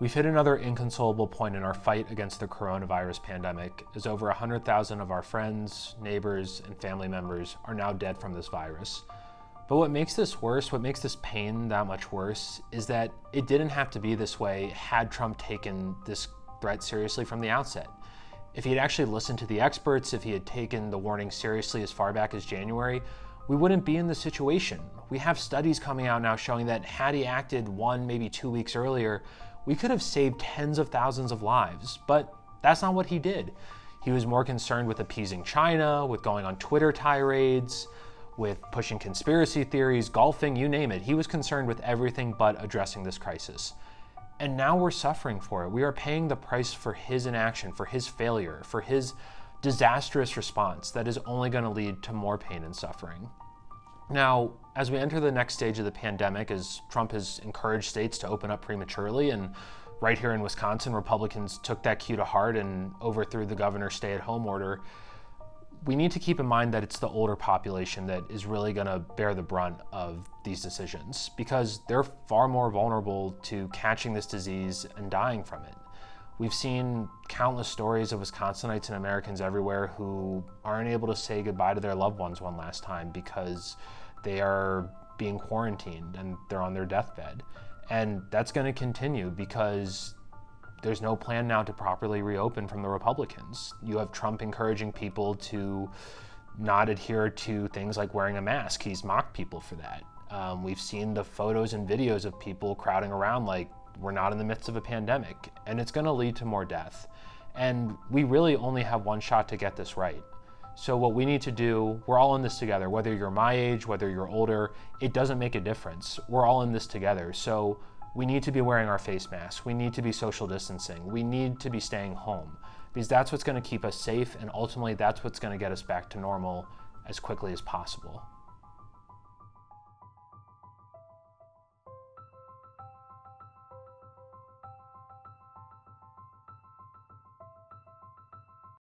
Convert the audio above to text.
We've hit another inconsolable point in our fight against the coronavirus pandemic, as over 100,000 of our friends, neighbors, and family members are now dead from this virus. But what makes this worse, what makes this pain that much worse, is that it didn't have to be this way had Trump taken this threat seriously from the outset. If he had actually listened to the experts, if he had taken the warning seriously as far back as January, we wouldn't be in this situation. We have studies coming out now showing that had he acted 1, maybe 2 weeks earlier, we could have saved tens of thousands of lives, but that's not what he did. He was more concerned with appeasing China, with going on Twitter tirades, with pushing conspiracy theories, golfing, you name it. He was concerned with everything but addressing this crisis. And now we're suffering for it. We are paying the price for his inaction, for his failure, for his disastrous response that is only going to lead to more pain and suffering. Now, as we enter the next stage of the pandemic, as Trump has encouraged states to open up prematurely, and right here in Wisconsin, Republicans took that cue to heart and overthrew the governor's stay-at-home order, we need to keep in mind that it's the older population that is really going to bear the brunt of these decisions, because they're far more vulnerable to catching this disease and dying from it. We've seen countless stories of Wisconsinites and Americans everywhere who aren't able to say goodbye to their loved ones one last time because they are being quarantined and they're on their deathbed. And that's going to continue because there's no plan now to properly reopen from the Republicans. You have Trump encouraging people to not adhere to things like wearing a mask. He's mocked people for that. We've seen the photos and videos of people crowding around like we're not in the midst of a pandemic, and it's going to lead to more death. And we really only have one shot to get this right. So what we need to do, we're all in this together, whether you're my age, whether you're older, it doesn't make a difference. We're all in this together. So we need to be wearing our face masks. We need to be social distancing. We need to be staying home, because that's what's going to keep us safe, and ultimately that's what's going to get us back to normal as quickly as possible.